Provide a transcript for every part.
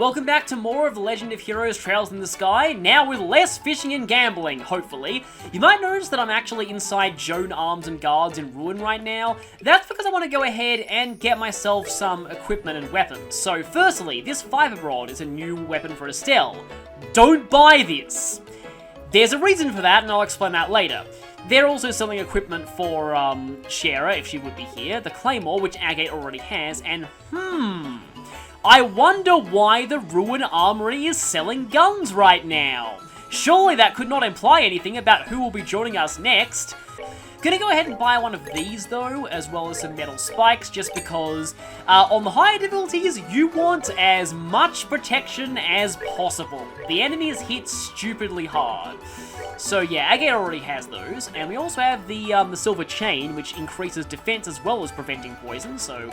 Welcome back to more of the Legend of Heroes Trails in the Sky, now with less fishing and gambling, hopefully. You might notice that I'm actually inside Joan Arms and Guards in Ruin right now. That's because I want to go ahead and get myself some equipment and weapons. So firstly, this fiber rod is a new weapon for Estelle. Don't buy this! There's a reason for that, and I'll explain that later. They're also selling equipment for Shara, if she would be here, the Claymore, which Agate already has, and I wonder why the Ruin Armory is selling guns right now. Surely that could not imply anything about who will be joining us next. Gonna go ahead and buy one of these though, as well as some metal spikes, just because on the higher difficulties, you want as much protection as possible. The enemies hit stupidly hard. So yeah, Agate already has those, and we also have the silver chain, which increases defense as well as preventing poison, so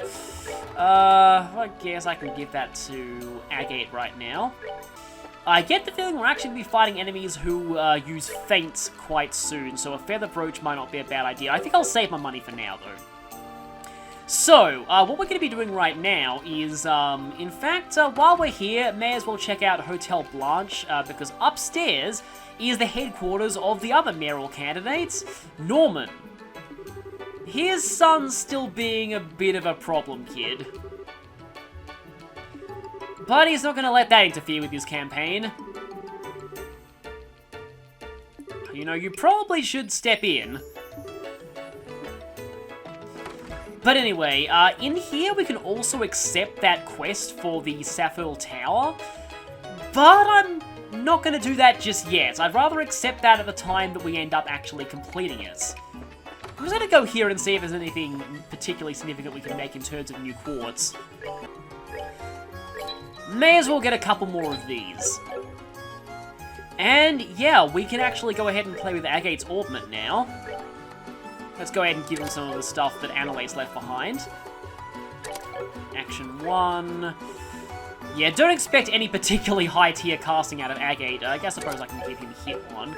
I guess I can give that to Agate right now. I get the feeling we're actually going to be fighting enemies who use feints quite soon, so a feather brooch might not be a bad idea. I think I'll save my money for now, though. So, what we're going to be doing right now is, in fact, while we're here, may as well check out Hotel Blanche, because upstairs is the headquarters of the other mayoral candidates, Norman. His son's still being a bit of a problem kid. But he's not going to let that interfere with his campaign. You know, you probably should step in. But anyway, in here we can also accept that quest for the Sapphire Tower. But I'm not going to do that just yet. I'd rather accept that at the time that we end up actually completing it. I'm just going to go here and see if there's anything particularly significant we can make in terms of new quartz. May as well get a couple more of these. And yeah, we can actually go ahead and play with Agate's Ornament now. Let's go ahead and give him some of the stuff that Analate's left behind. Action 1. Yeah, don't expect any particularly high tier casting out of Agate. I suppose I can give him hit 1.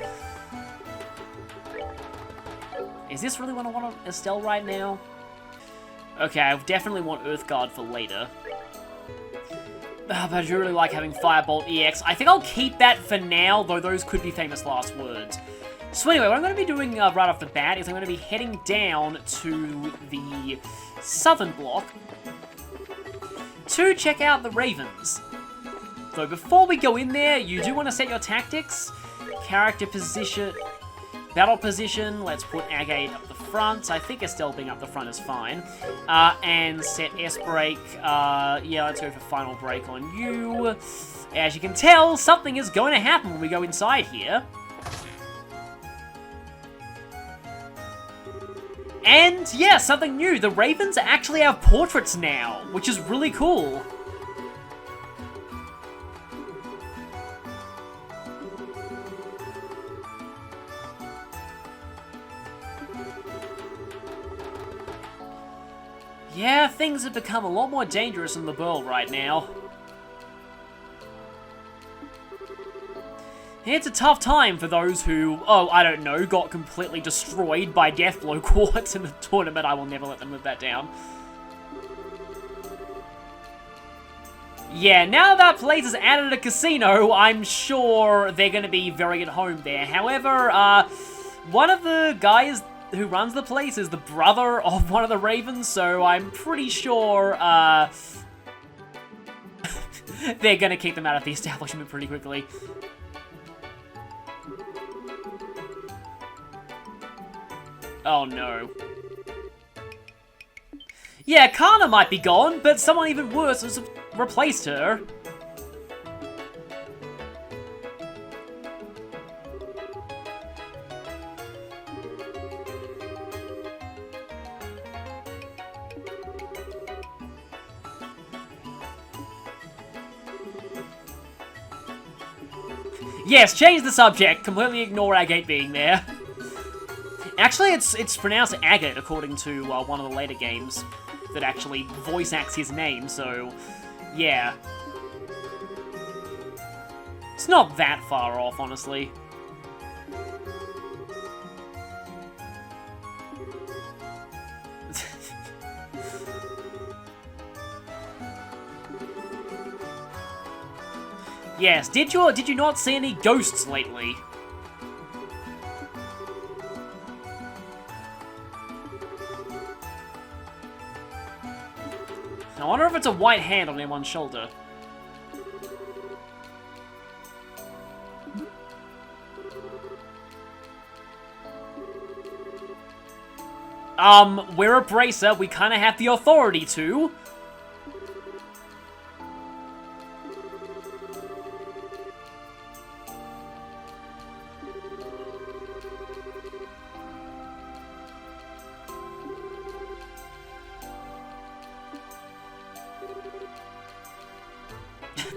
Is this really what I want on Estelle right now? Okay, I definitely want Earthguard for later. But I do really like having Firebolt EX. I think I'll keep that for now, though those could be famous last words. So anyway, what I'm going to be doing right off the bat is I'm going to be heading down to the southern block to check out the Ravens. Though before we go in there, you do want to set your tactics. Character position, battle position, let's put Agate up the front. I think Estelle being up the front is fine. And set S-Break. Yeah, let's go for Final Break on you. As you can tell, something is going to happen when we go inside here. And yeah, something new. The Ravens actually have portraits now, which is really cool. Yeah, things have become a lot more dangerous in the world right now. It's a tough time for those who, I don't know, got completely destroyed by Deathblow Quartz in the tournament. I will never let them live that down. Yeah, now that place is added a casino, I'm sure they're going to be very at home there. However, one of the guys who runs the place is the brother of one of the Ravens, so I'm pretty sure they're going to kick them out of the establishment pretty quickly. Oh no. Yeah, Kana might be gone, but someone even worse has replaced her. Yes, change the subject. Completely ignore Agate being there. Actually, it's pronounced Agate, according to one of the later games that actually voice acts his name, so yeah. It's not that far off, honestly. Yes, did you not see any ghosts lately? I wonder if it's a white hand on anyone's shoulder. We're a bracer, we kinda have the authority to.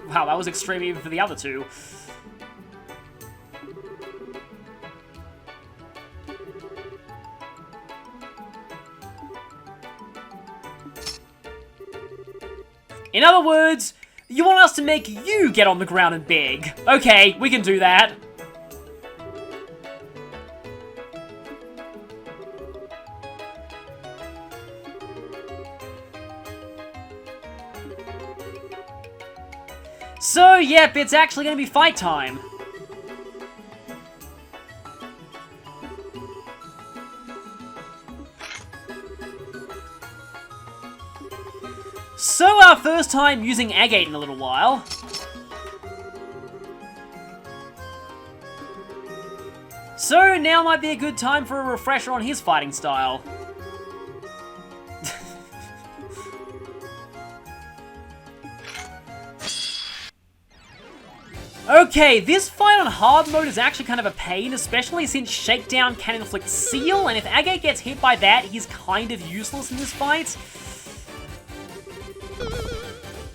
Wow, that was extreme even for the other two. In other words, you want us to make you get on the ground and beg. Okay, we can do that. So, yep, it's actually gonna be fight time. So, our first time using Agate in a little while. So, now might be a good time for a refresher on his fighting style. Okay, this fight on hard mode is actually kind of a pain, especially since Shakedown can inflict Seal, and if Agate gets hit by that, he's kind of useless in this fight.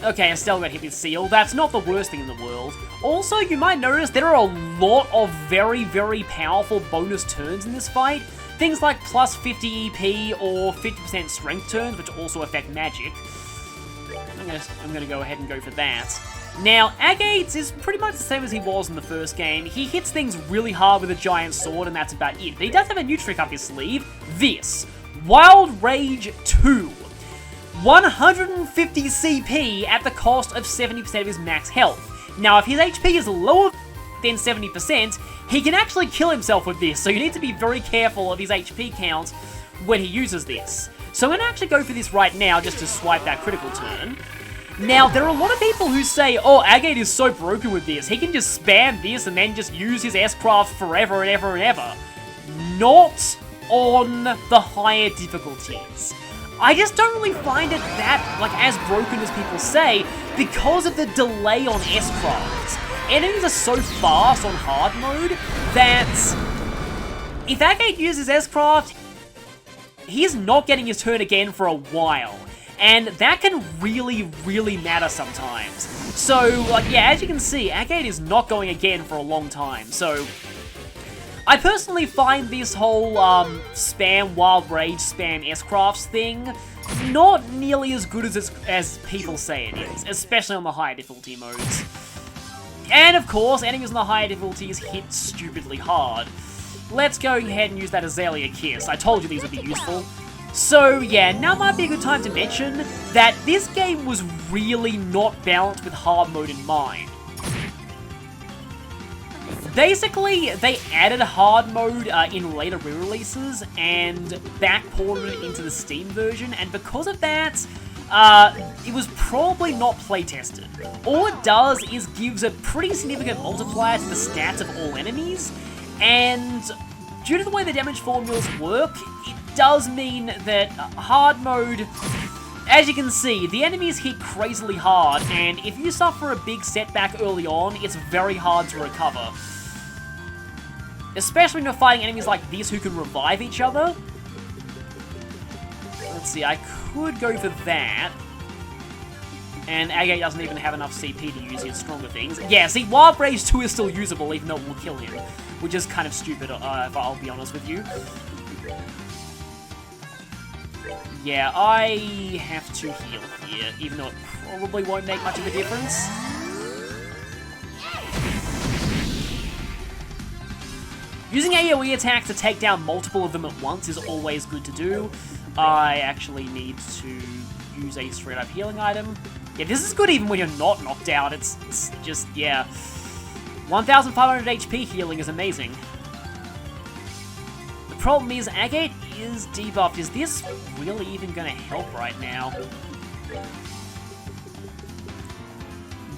Okay, Estelle got hit with Seal. That's not the worst thing in the world. Also, you might notice there are a lot of very, very powerful bonus turns in this fight. Things like plus 50 EP or 50% strength turns, which also affect magic. I'm gonna go ahead and go for that. Now, Agate is pretty much the same as he was in the first game. He hits things really hard with a giant sword, and that's about it. But he does have a new trick up his sleeve. This. Wild Rage 2. 150 CP at the cost of 70% of his max health. Now, if his HP is lower than 70%, he can actually kill himself with this, so you need to be very careful of his HP count when he uses this. So I'm going to actually go for this right now just to swipe that critical turn. Now, there are a lot of people who say, oh, Agate is so broken with this. He can just spam this and then just use his S-Craft forever and ever and ever. Not on the higher difficulties. I just don't really find it that, like, as broken as people say, because of the delay on S-Crafts. Enemies are so fast on hard mode that if Agate uses S-Craft, he's not getting his turn again for a while. And that can really, really matter sometimes. So, like, yeah, as you can see, Agate is not going again for a long time. So, I personally find this whole spam Wild Rage, spam S-Crafts thing not nearly as good as people say it is, especially on the higher difficulty modes. And of course, enemies on the higher difficulties hit stupidly hard. Let's go ahead and use that Azalea Kiss. I told you these would be useful. So yeah, now might be a good time to mention that this game was really not balanced with hard mode in mind. Basically, they added hard mode in later re-releases and backported it into the Steam version, and because of that, it was probably not playtested. All it does is gives a pretty significant multiplier to the stats of all enemies, and due to the way the damage formulas work, it does mean that hard mode, as you can see, the enemies hit crazily hard, and if you suffer a big setback early on, it's very hard to recover. Especially when you're fighting enemies like this who can revive each other. Let's see, I could go for that. And Agate doesn't even have enough CP to use his stronger things. Yeah, see, Wild Rage 2 is still usable even though it will kill him. Which is kind of stupid, if I'll be honest with you. Yeah, I have to heal here, even though it probably won't make much of a difference. Using AoE attack to take down multiple of them at once is always good to do. I actually need to use a straight-up healing item. Yeah, this is good even when you're not knocked out. It's just, yeah. 1,500 HP healing is amazing. The problem is, Agate is debuffed. Is this really even going to help right now?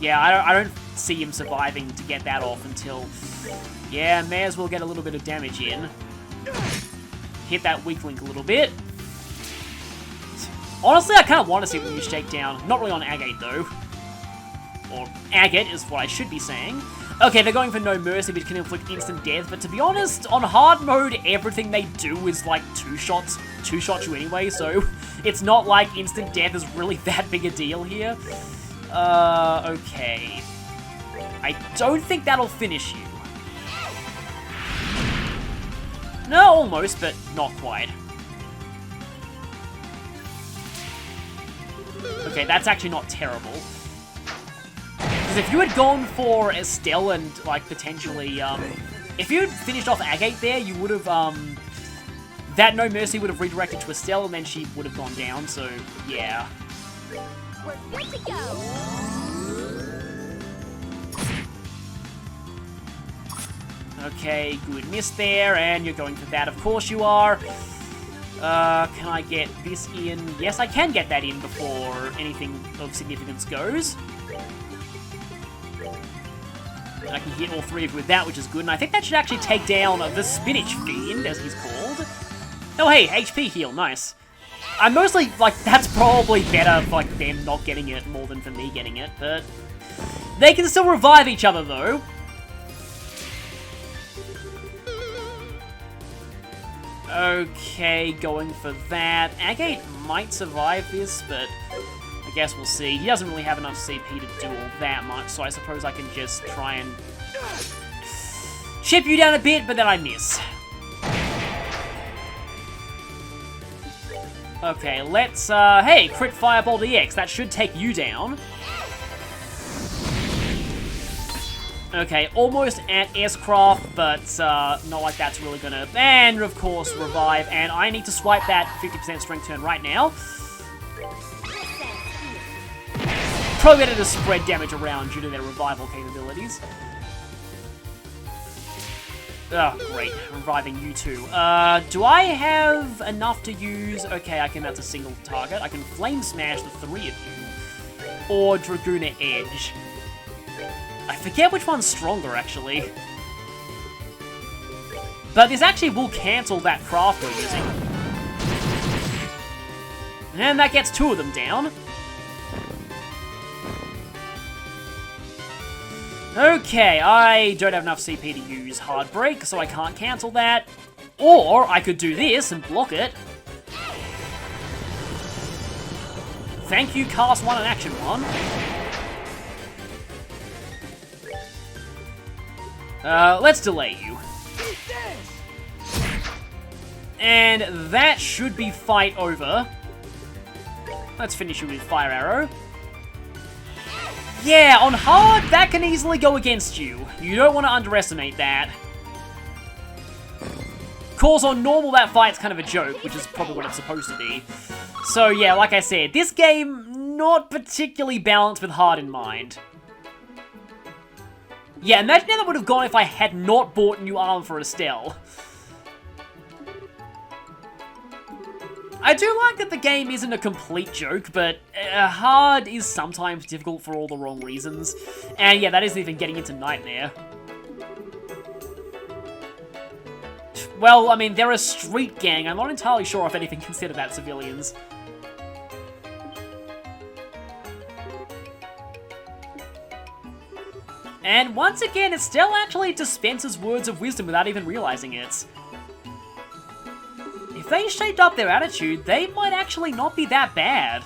Yeah, I don't see him surviving to get that off until... Yeah, may as well get a little bit of damage in. Hit that weak link a little bit. Honestly, I kind of want to see the new shakedown. Not really on Agate, though. Or Agate is what I should be saying. Okay, they're going for No Mercy, which can inflict instant death, but to be honest, on hard mode, everything they do is like two-shot you anyway, so it's not like instant death is really that big a deal here. Okay. I don't think that'll finish you. No, almost, but not quite. Okay, that's actually not terrible. Because if you had gone for Estelle and, like, potentially, if you had finished off Agate there, you would have, that No Mercy would have redirected to Estelle, and then she would have gone down, so, yeah. We're good to go! Okay, good miss there, and you're going for that, of course you are. Can I get this in? Yes, I can get that in before anything of significance goes. I can hit all three of you with that, which is good, and I think that should actually take down the Spinach Fiend, as he's called. Oh, hey, HP heal, nice. I'm mostly, like, that's probably better for, like, them not getting it more than for me getting it, but... They can still revive each other, though. Okay, going for that. Agate might survive this, but I guess we'll see. He doesn't really have enough CP to do all that much, so I suppose I can just try and chip you down a bit, but then I miss. Okay, let's, hey, crit Fireball DX. That should take you down. Okay, almost at S-Craft, but not like that's really gonna... And, of course, revive. And I need to swipe that 50% strength turn right now. Probably better to spread damage around due to their revival capabilities. Oh, great. Reviving you two. Do I have enough to use... Okay, that's a single target. I can Flame Smash the three of you. Or Dragoona Edge. I forget which one's stronger, actually. But this actually will cancel that craft we're using. And that gets two of them down. Okay, I don't have enough CP to use Hard Break, so I can't cancel that. Or I could do this and block it. Thank you, Cast 1 and Action 1. Let's delay you. And that should be fight over. Let's finish you with Fire Arrow. Yeah, on hard, that can easily go against you. You don't want to underestimate that. Of course, on normal, that fight's kind of a joke, which is probably what it's supposed to be. So yeah, like I said, this game, not particularly balanced with hard in mind. Yeah, imagine how that would have gone if I had not bought new armor for Estelle. I do like that the game isn't a complete joke, but hard is sometimes difficult for all the wrong reasons. And yeah, that isn't even getting into Nightmare. Well, I mean, they're a street gang. I'm not entirely sure if anything consider that civilians. And once again, Estelle actually dispenses words of wisdom without even realizing it. If they shaped up their attitude, they might actually not be that bad.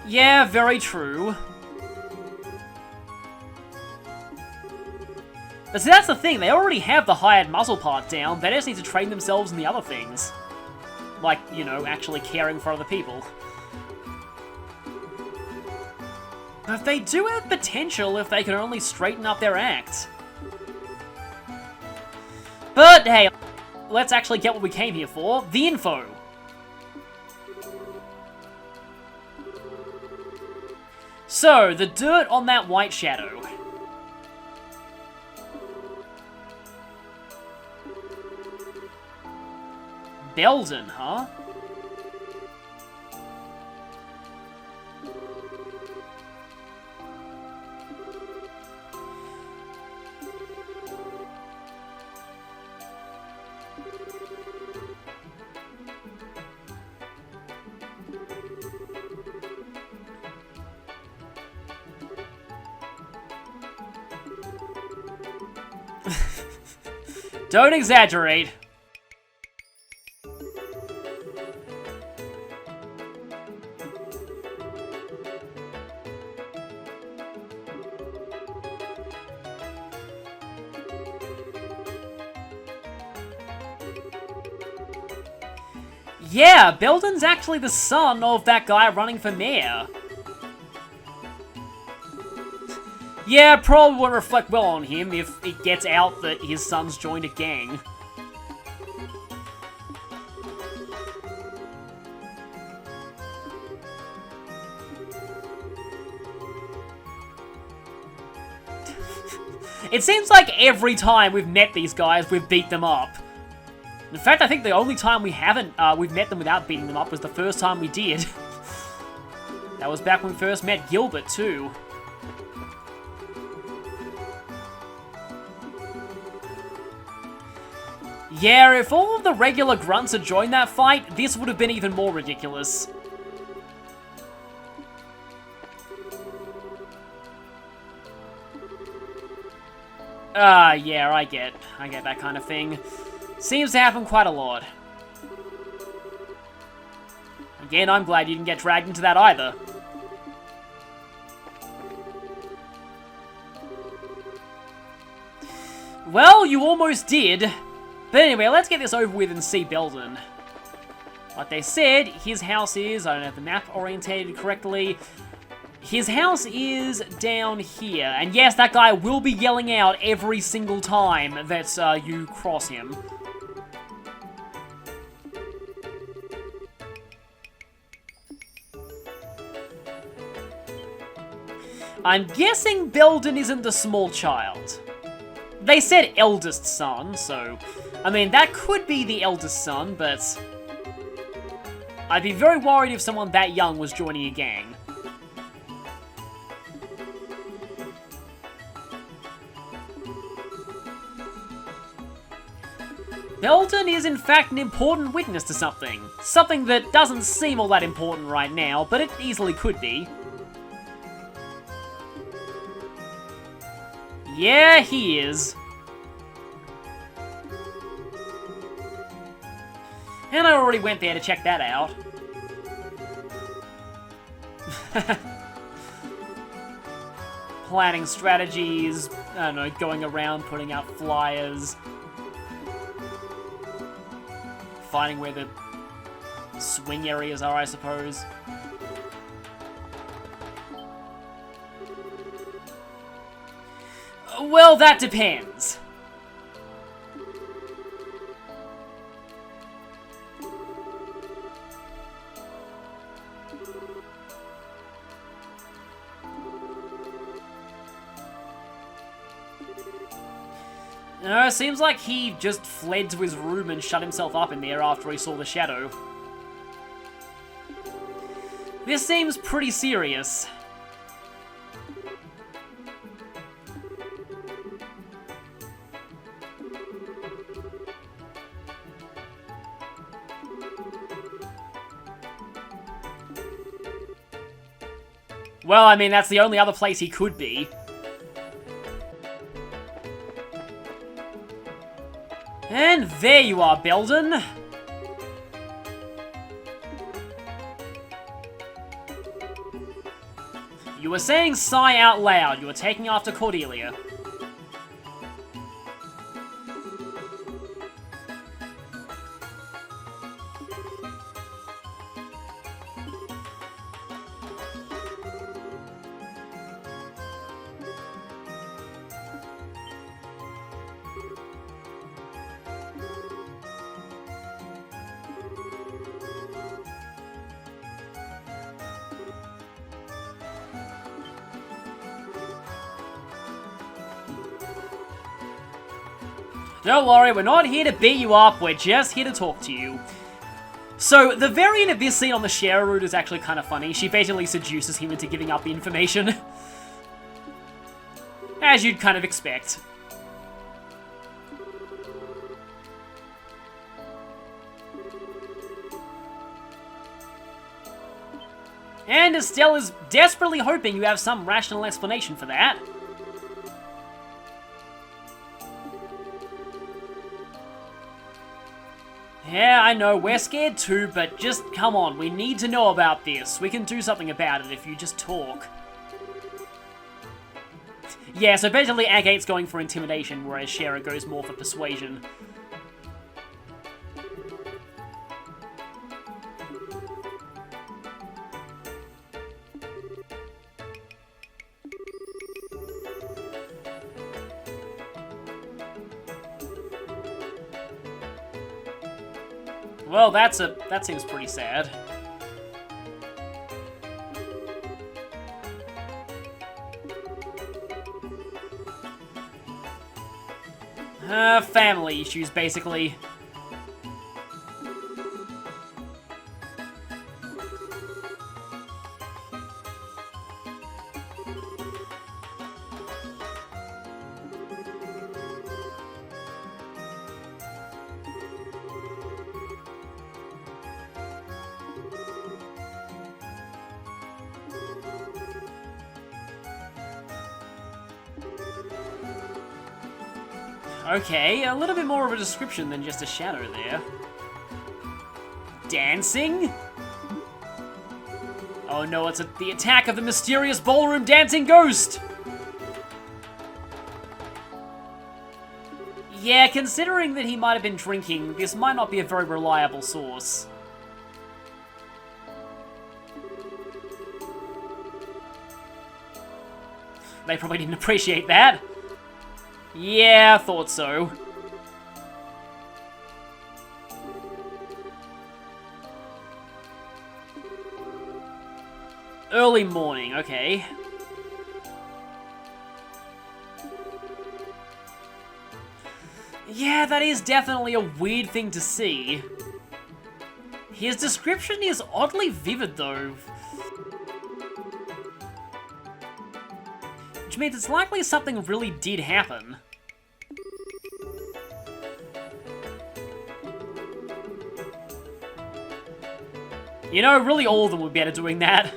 Yeah, very true. But see, that's the thing, they already have the hired muscle part down, they just need to train themselves in the other things. Like, you know, actually caring for other people. But they do have potential if they can only straighten up their act. But hey, let's actually get what we came here for. The info. So, the dirt on that white shadow. Beldon, huh? Don't exaggerate. Yeah, Beldon's actually the son of that guy running for mayor. Yeah, probably won't reflect well on him if it gets out that his son's joined a gang. It seems like every time we've met these guys, we've beat them up. In fact, I think the only time we've met them without beating them up was the first time we did. That was back when we first met Gilbert, too. Yeah, if all of the regular grunts had joined that fight, this would have been even more ridiculous. Yeah, I get that kind of thing. Seems to happen quite a lot. Again, I'm glad you didn't get dragged into that either. Well, you almost did. But anyway, let's get this over with and see Beldon. Like they said, his house is... I don't have the map orientated correctly. His house is down here. And yes, that guy will be yelling out every single time that you cross him. I'm guessing Beldon isn't the small child. They said eldest son, so... I mean, that could be the eldest son, but... I'd be very worried if someone that young was joining a gang. Beldon is in fact an important witness to something. Something that doesn't seem all that important right now, but it easily could be. Yeah, he is. And I already went there to check that out. Planning strategies, I don't know, going around, putting out flyers. Finding where the swing areas are, I suppose. Well, that depends. No, it seems like he just fled to his room and shut himself up in there after he saw the shadow. This seems pretty serious. Well, I mean, that's the only other place he could be. And there you are, Beldon. You were saying sigh out loud. You were taking after Cordelia. Don't worry, we're not here to beat you up, we're just here to talk to you. So, the variant of this scene on the Share route is actually kind of funny. She basically seduces him into giving up the information. As you'd kind of expect. And Estelle is desperately hoping you have some rational explanation for that. Yeah, I know, we're scared too, but just come on, we need to know about this. We can do something about it if you just talk. Yeah, so basically Agate's going for intimidation, whereas Shara goes more for persuasion. Well, that seems pretty sad. Family issues, basically. Okay, a little bit more of a description than just a shadow there. Dancing? Oh no, it's the attack of the mysterious ballroom dancing ghost! Yeah, considering that he might have been drinking, this might not be a very reliable source. They probably didn't appreciate that. Yeah, I thought so. Early morning, okay. Yeah, that is definitely a weird thing to see. His description is oddly vivid, though. Which means it's likely something really did happen. You know, really all of them would be better doing that.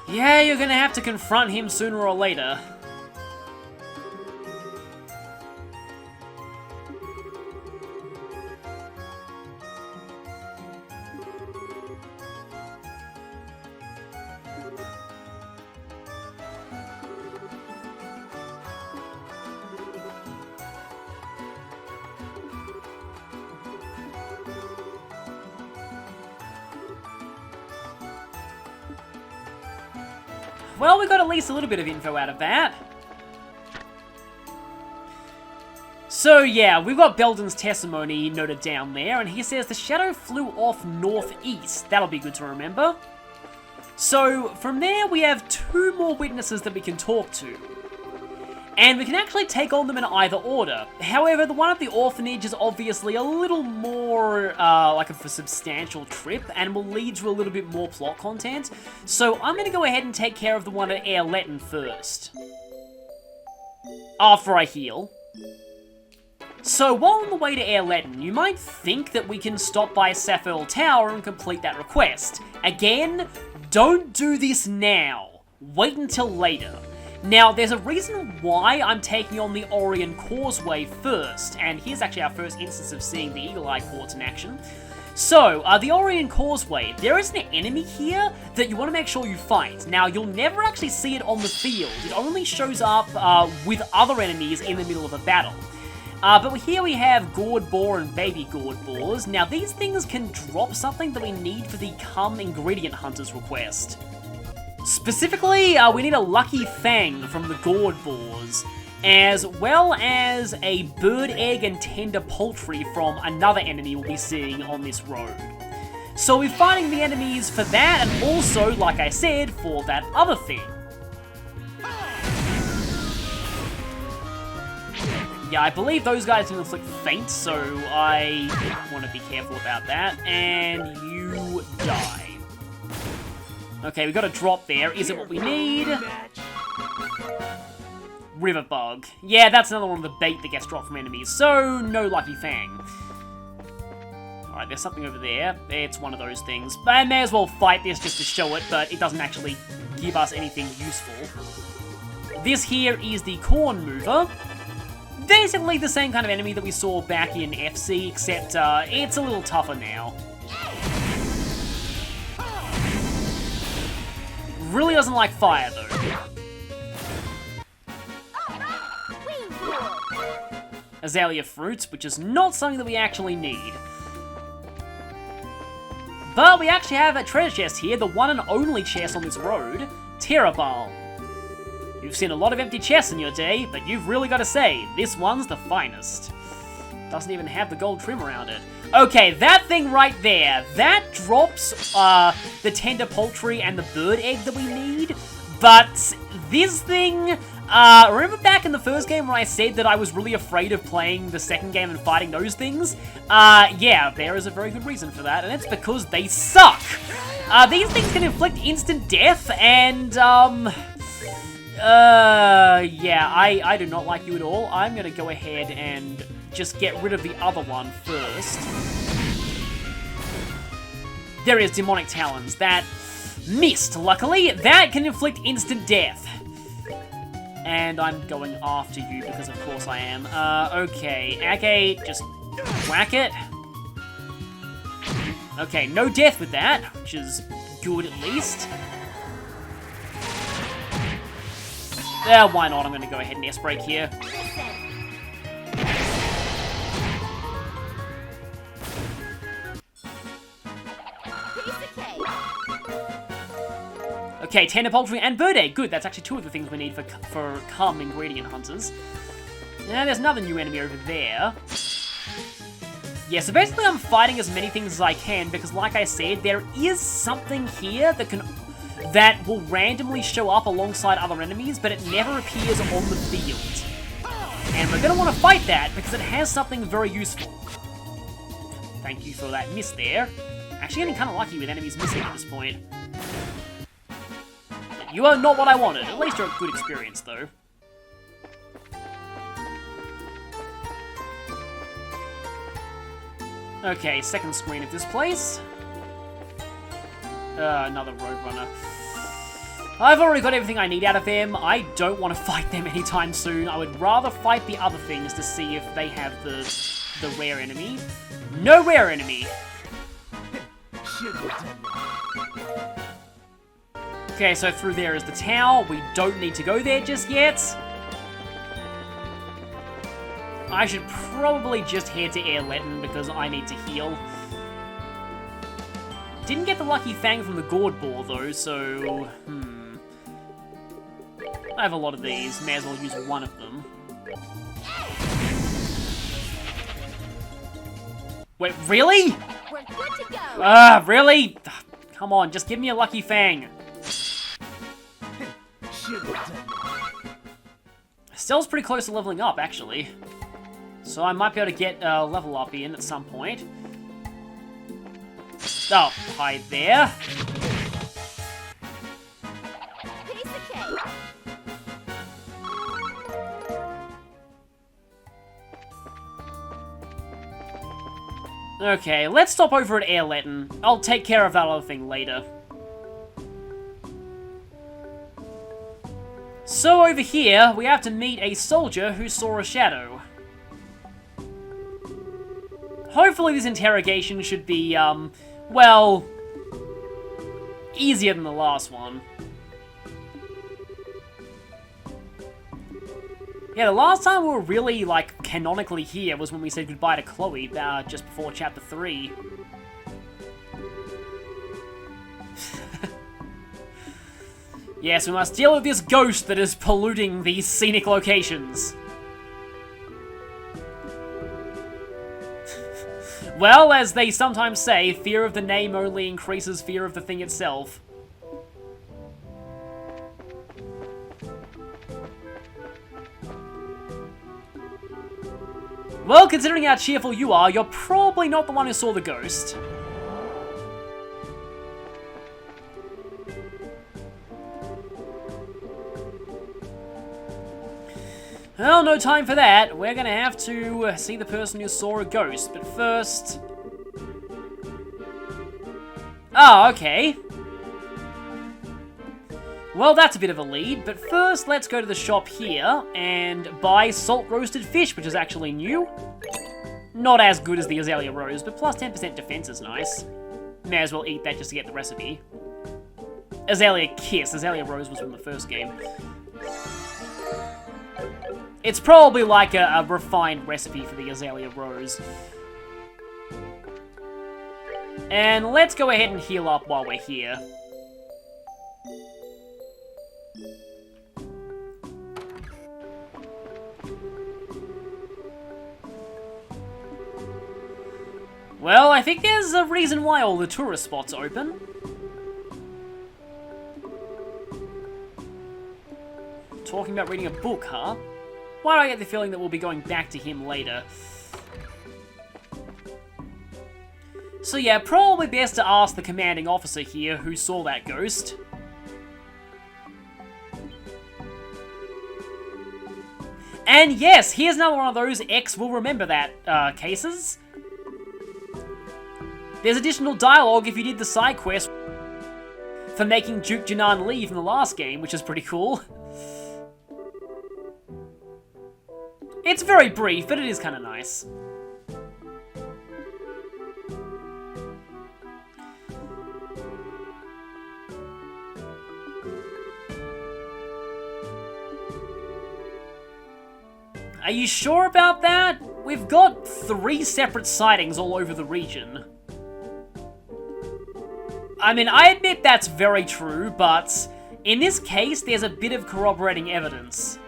Yeah, you're gonna have to confront him sooner or later. Well, we got at least a little bit of info out of that. So yeah, we've got Beldon's testimony noted down there, and he says the shadow flew off northeast. That'll be good to remember. So from there, we have 2 more witnesses that we can talk to. And we can actually take on them in either order. However, the one at the orphanage is obviously a little more like a substantial trip and will lead to a little bit more plot content. So I'm going to go ahead and take care of the one at Erelin first. After I heal. So while on the way to Erelin, you might think that we can stop by Saphirl Tower and complete that request. Again, don't do this now. Wait until later. Now, there's a reason why I'm taking on the Orient Causeway first, and here's actually our first instance of seeing the Eagle Eye Quartz in action. So, the Orient Causeway, there is an enemy here that you want to make sure you fight. Now, you'll never actually see it on the field. It only shows up with other enemies in the middle of a battle. But here we have Gourd Boar and Baby Gourd Boars. Now, these things can drop something that we need for the Come Ingredient Hunters request. Specifically, we need a Lucky Fang from the Gourd Boars, as well as a bird egg and tender poultry from another enemy we'll be seeing on this road. So we're fighting the enemies for that, and also, like I said, for that other thing. Yeah, I believe those guys can inflict faint, so I want to be careful about that. And you die. Okay, we got a drop there. Is it what we need? River Bug. Yeah, that's another one of the bait that gets dropped from enemies. So, no Lucky Fang. Alright, there's something over there. It's one of those things. I may as well fight this just to show it, but it doesn't actually give us anything useful. This here is the Corn Mover. Basically the same kind of enemy that we saw back in FC, except it's a little tougher now. Really doesn't like fire, though. Azalea fruits, which is not something that we actually need. But we actually have a treasure chest here, the one and only chest on this road, Terrabal. You've seen a lot of empty chests in your day, but you've really got to say, this one's the finest. Doesn't even have the gold trim around it. Okay, that thing right there, that drops the tender poultry and the bird egg that we need, but this thing, remember back in the first game when I said that I was really afraid of playing the second game and fighting those things? Yeah, there is a very good reason for that, and it's because they suck! These things can inflict instant death, and, yeah, I do not like you at all. I'm gonna go ahead and just get rid of the other one first. There is Demonic Talons. That missed, luckily. That can inflict instant death. And I'm going after you because of course I am. Okay, Ake, just whack it. Okay, no death with that, which is good at least. Why not? I'm going to go ahead and S-break here. Okay, tender poultry and bird egg. Good, that's actually two of the things we need for calm ingredient hunters. Now there's another new enemy over there. Yeah, so basically I'm fighting as many things as I can because like I said, there is something here that will randomly show up alongside other enemies, but it never appears on the field. And we're going to want to fight that because it has something very useful. Thank you for that miss there. Actually getting kind of lucky with enemies missing at this point. You are not what I wanted. At least you're a good experience, though. Okay, second screen of this place. Another Roadrunner. I've already got everything I need out of them. I don't want to fight them anytime soon. I would rather fight the other things to see if they have the rare enemy. No rare enemy! Okay, so through there is the tower. We don't need to go there just yet. I should probably just head to Erelin because I need to heal. Didn't get the Lucky Fang from the Gourd Boar though, so... I have a lot of these. May as well use one of them. Wait, really? We're good to go. Really? Come on, just give me a Lucky Fang. Stella's pretty close to leveling up, actually. So I might be able to get a level up in at some point. Oh, hide there. Piece of cake. Okay, let's stop over at Erelin. I'll take care of that other thing later. So over here, we have to meet a soldier who saw a shadow. Hopefully this interrogation should be, well, easier than the last one. Yeah, the last time we were really, like, canonically here was when we said goodbye to Chloe, just before Chapter 3. Yes, we must deal with this ghost that is polluting these scenic locations. Well, as they sometimes say, fear of the name only increases fear of the thing itself. Well, considering how cheerful you are, you're probably not the one who saw the ghost. Well, no time for that. We're gonna have to see the person who saw a ghost, but first... Oh, okay. Well, that's a bit of a lead, but first let's go to the shop here and buy salt roasted fish, which is actually new. Not as good as the Azalea Rose, but plus 10% defense is nice. May as well eat that just to get the recipe. Azalea Kiss. Azalea Rose was from the first game. It's probably like a refined recipe for the Azalea Rose. And let's go ahead and heal up while we're here. Well, I think there's a reason why all the tourist spots are open. Talking about reading a book, huh? Why do I get the feeling that we'll be going back to him later? So yeah, probably best to ask the commanding officer here who saw that ghost. And yes, here's another one of those X will remember that cases. There's additional dialogue if you did the side quest for making Duke Janan leave in the last game, which is pretty cool. It's very brief, but it is kind of nice. Are you sure about that? We've got 3 separate sightings all over the region. I mean, I admit that's very true, but in this case, there's a bit of corroborating evidence.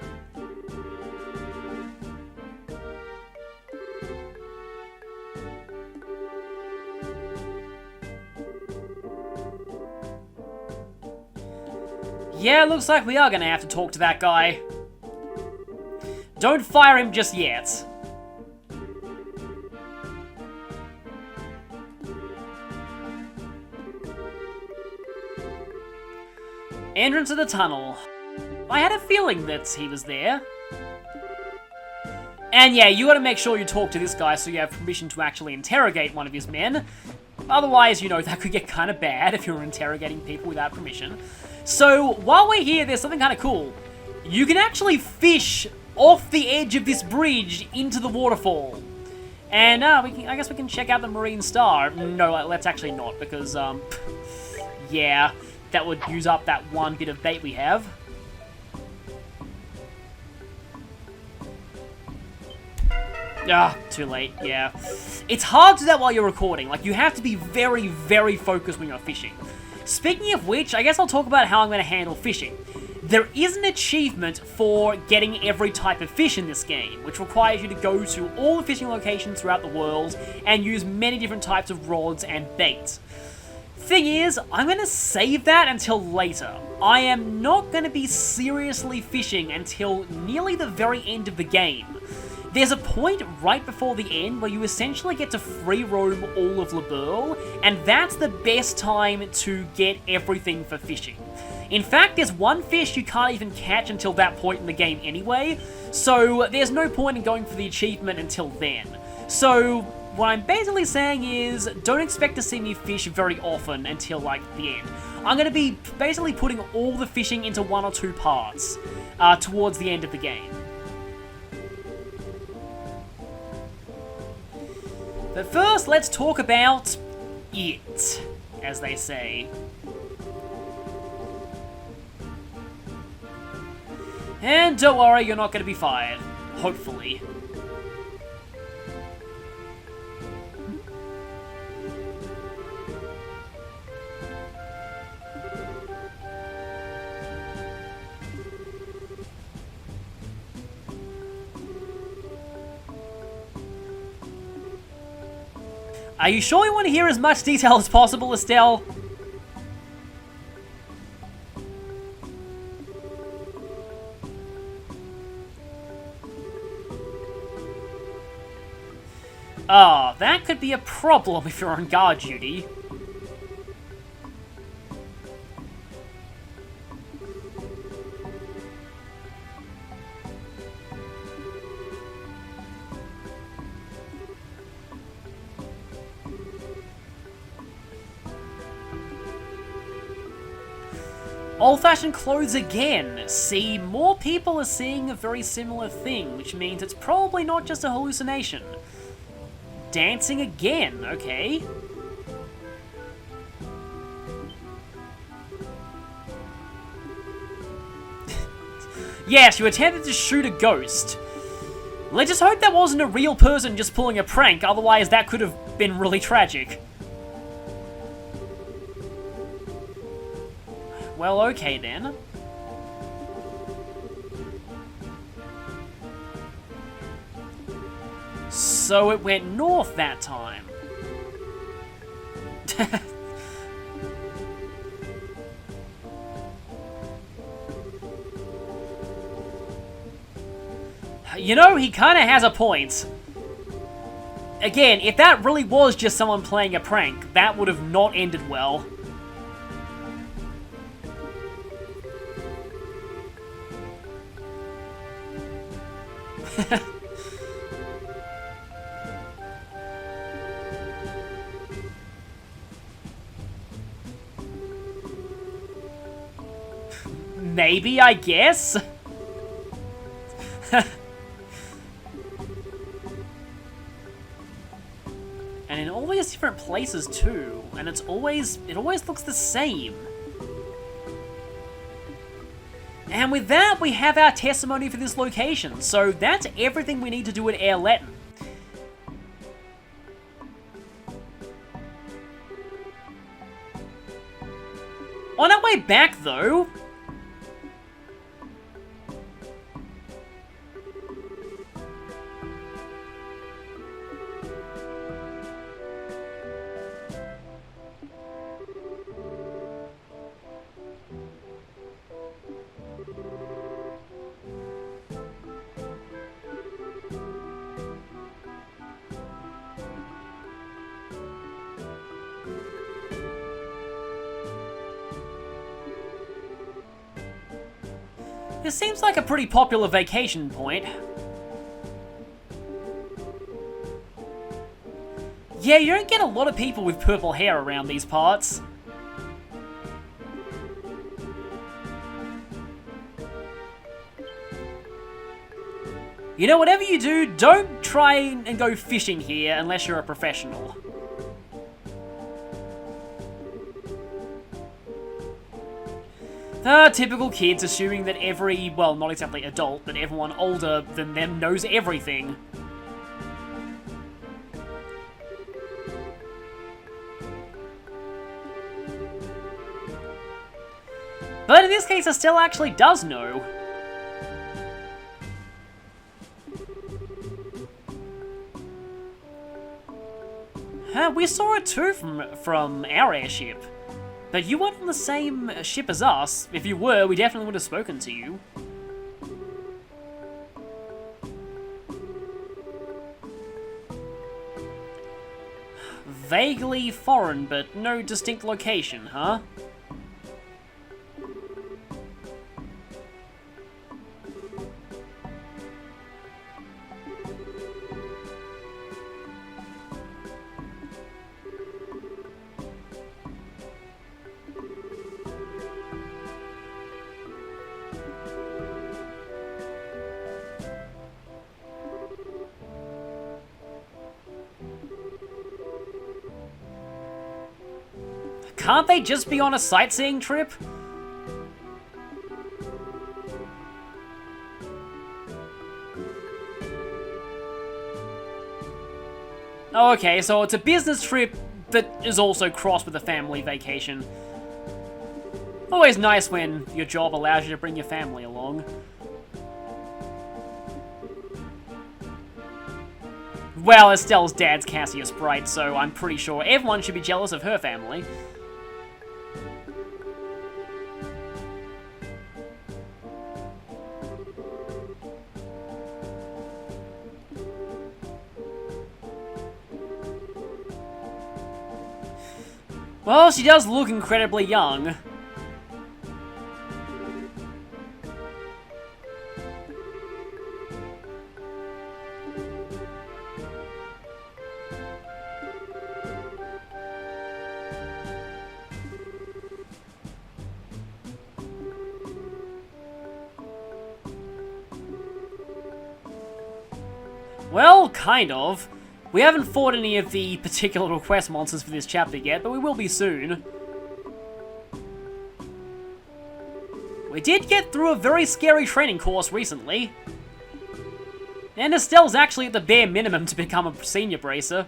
Yeah, looks like we are gonna have to talk to that guy. Don't fire him just yet. Entrance of the tunnel. I had a feeling that he was there. And yeah, you gotta make sure you talk to this guy so you have permission to actually interrogate one of his men. Otherwise, you know, that could get kind of bad if you're interrogating people without permission. So, while we're here, there's something kind of cool. You can actually fish off the edge of this bridge into the waterfall. And I guess we can check out the Marine Star. No, let's actually not, because, yeah, that would use up that one bit of bait we have. Ah, too late, yeah. It's hard to do that while you're recording. Like, you have to be very, very focused when you're fishing. Speaking of which, I guess I'll talk about how I'm going to handle fishing. There is an achievement for getting every type of fish in this game, which requires you to go to all the fishing locations throughout the world and use many different types of rods and bait. Thing is, I'm going to save that until later. I am not going to be seriously fishing until nearly the very end of the game. There's a point right before the end where you essentially get to free roam all of Liberl, and that's the best time to get everything for fishing. In fact, there's one fish you can't even catch until that point in the game anyway, so there's no point in going for the achievement until then. So, what I'm basically saying is, don't expect to see me fish very often until, like, the end. I'm going to be basically putting all the fishing into 1 or 2 parts towards the end of the game. But first, let's talk about it, as they say. And don't worry, you're not going to be fired. Hopefully. Are you sure you want to hear as much detail as possible, Estelle? Ah, that could be a problem if you're on guard duty. Old-fashioned clothes again. See, more people are seeing a very similar thing, which means it's probably not just a hallucination. Dancing again, okay. Yes, you attempted to shoot a ghost. Let's just hope that wasn't a real person just pulling a prank, otherwise that could have been really tragic. Well, okay then. So it went north that time. You know, he kind of has a point. Again, if that really was just someone playing a prank, that would have not ended well. Maybe, I guess? And in all these different places too, and it always looks the same. And with that, we have our testimony for this location, so that's everything we need to do at Erelin. On our way back, though... This seems like a pretty popular vacation point. Yeah, you don't get a lot of people with purple hair around these parts. You know, whatever you do, don't try and go fishing here unless you're a professional. Typical kids assuming that every, well, not exactly adult, but everyone older than them knows everything. But in this case, Estelle actually does know. We saw it too from our airship. But you weren't on the same ship as us. If you were, we definitely would have spoken to you. Vaguely foreign, but no distinct location, huh? Can't they just be on a sightseeing trip? Oh, okay, so it's a business trip that is also crossed with a family vacation. Always nice when your job allows you to bring your family along. Well, Estelle's dad's Cassia Sprite, so I'm pretty sure everyone should be jealous of her family. Well, she does look incredibly young. Well, kind of. We haven't fought any of the particular request monsters for this chapter yet, but we will be soon. We did get through a very scary training course recently. And Estelle's actually at the bare minimum to become a senior bracer.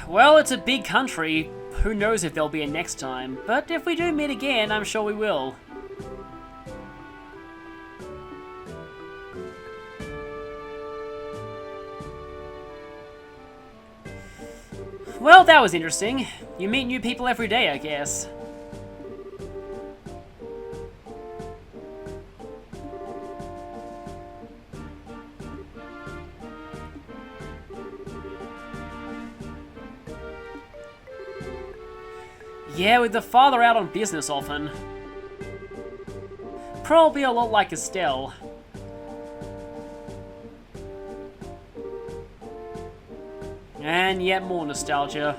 Well, it's a big country. Who knows if there'll be a next time. But if we do meet again, I'm sure we will. Well, that was interesting. You meet new people every day, I guess. Yeah, with the father out on business often. Probably a lot like Estelle. And yet more nostalgia.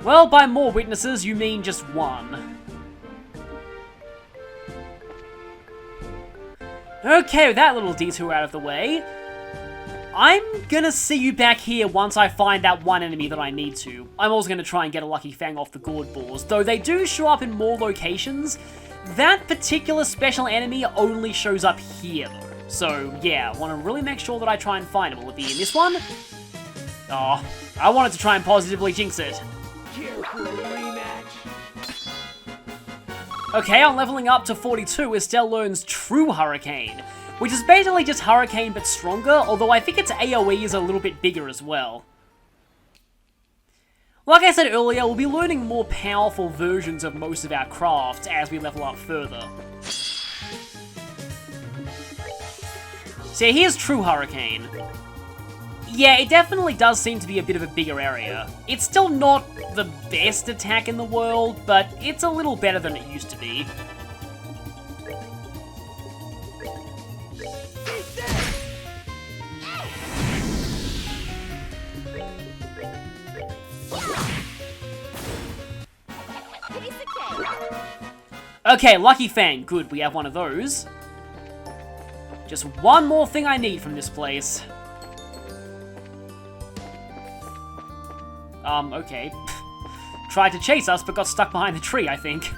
Well, by more witnesses, you mean just one. Okay, with that little detour out of the way, I'm gonna see you back here once I find that one enemy that I need to. I'm also gonna try and get a Lucky Fang off the gourd boars, though they do show up in more locations. That particular special enemy only shows up here, though. So, yeah, I want to really make sure that I try and find him. Will it be in this one? Oh, I wanted to try and positively jinx it. Okay, on leveling up to 42, Estelle learns True Hurricane, which is basically just Hurricane but stronger, although I think its AoE is a little bit bigger as well. Like I said earlier, we'll be learning more powerful versions of most of our crafts as we level up further. So here's True Hurricane. Yeah, it definitely does seem to be a bit of a bigger area. It's still not the best attack in the world, but it's a little better than it used to be. Okay, Lucky Fang. Good, we have one of those. Just one more thing I need from this place. Okay. Tried to chase us, but got stuck behind the tree, I think.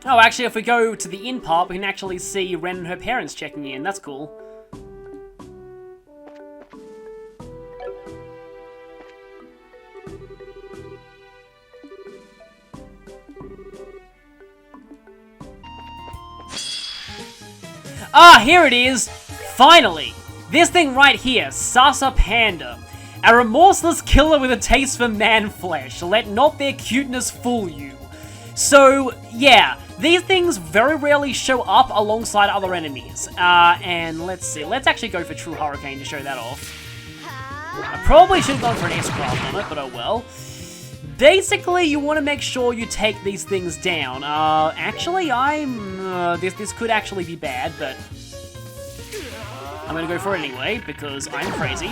Oh, actually, if we go to the inn part, we can actually see Ren and her parents checking in. That's cool. Ah, here it is! Finally! This thing right here, Sasa Panda. A remorseless killer with a taste for man flesh. Let not their cuteness fool you. So, yeah, these things very rarely show up alongside other enemies. And let's see, let's actually go for True Hurricane to show that off. I probably should have gone for an S-Craft on it, but oh well. Basically, you want to make sure you take these things down. Actually, this could actually be bad, but I'm gonna go for it anyway, because I'm crazy.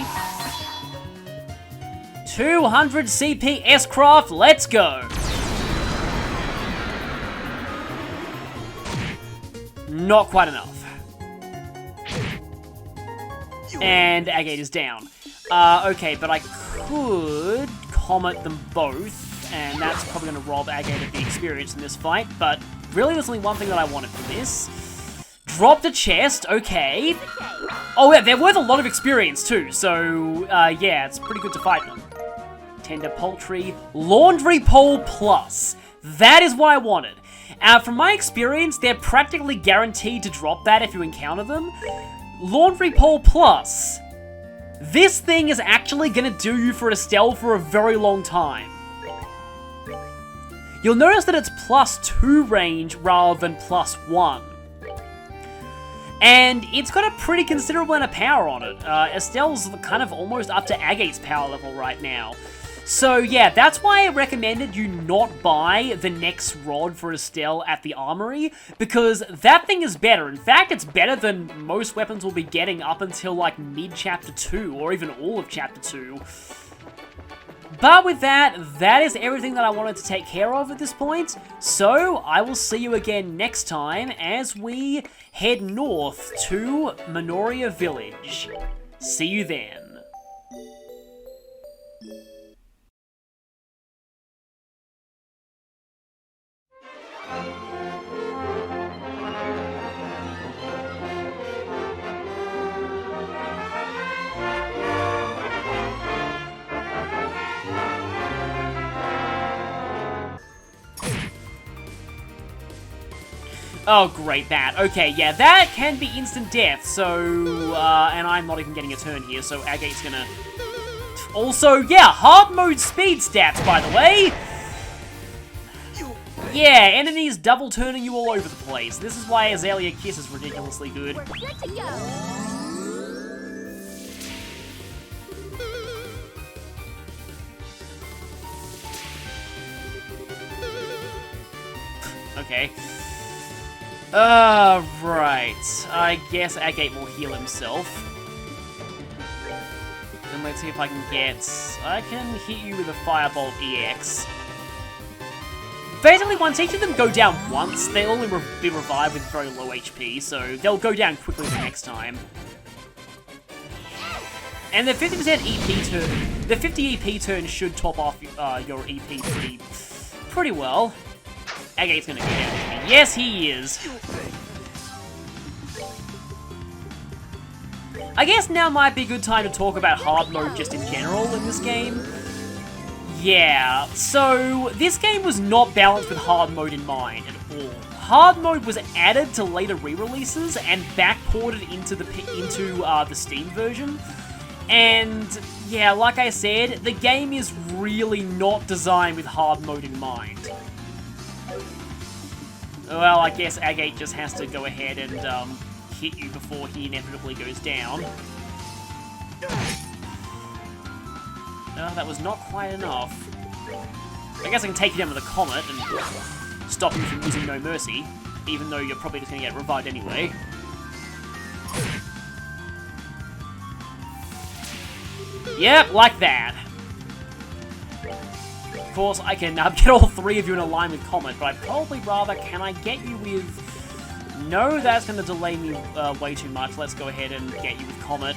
200 CP S-Craft, let's go! Not quite enough. And Agate is down. Okay, but I could Comet them both, and that's probably going to rob Agate of the experience in this fight, but really there's only one thing that I wanted from this. Drop the chest, okay. Oh yeah, they're worth a lot of experience too, so yeah, it's pretty good to fight them. Tender Poultry, Laundry Pole Plus. That is what I wanted. From my experience, they're practically guaranteed to drop that if you encounter them. Laundry Pole Plus. This thing is actually going to do you for Estelle for a very long time. You'll notice that it's +2 range rather than +1. And it's got a pretty considerable amount of power on it. Estelle's kind of almost up to Agate's power level right now. So yeah, that's why I recommended you not buy the next rod for Estelle at the armory, because that thing is better. In fact, it's better than most weapons will be getting up until like mid-chapter 2, or even all of chapter 2. But with that, that is everything that I wanted to take care of at this point. So I will see you again next time as we head north to Minoria Village. See you then. Oh, great, that. Okay, yeah, that can be instant death, so, and I'm not even getting a turn here, so Agate's gonna... Also, yeah, hard mode speed stats, by the way! Yeah, enemies double turning you all over the place. This is why Azalea Kiss is ridiculously good. We're good to go. Okay. Right. I guess Agate will heal himself. And let's see if I can get... I can hit you with a Firebolt EX. Basically, once each of them go down once, they'll only be revived with very low HP, so they'll go down quickly the next time. And the 50% EP turn... The 50 EP turn should top off your EP pretty well. Agate's gonna go down with me. Yes, he is. I guess now might be a good time to talk about hard mode just in general in this game. Yeah, so this game was not balanced with hard mode in mind at all. Hard mode was added to later re-releases and backported into the Steam version. And yeah, like I said, the game is really not designed with hard mode in mind. Well, I guess Agate just has to go ahead and hit you before he inevitably goes down. That was not quite enough. I guess I can take you down with a comet and stop you from using No Mercy, even though you're probably just going to get revived anyway. Yep, like that. Of course, I can get all three of you in a line with Comet, but I'd probably rather, can I get you with... No, that's going to delay me way too much. Let's go ahead and get you with Comet.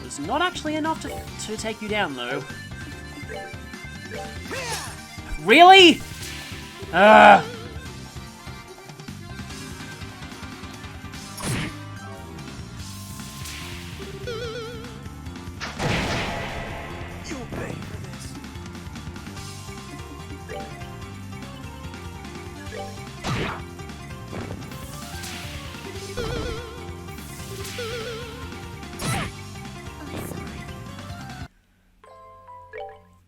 It's not actually enough to take you down, though. Really?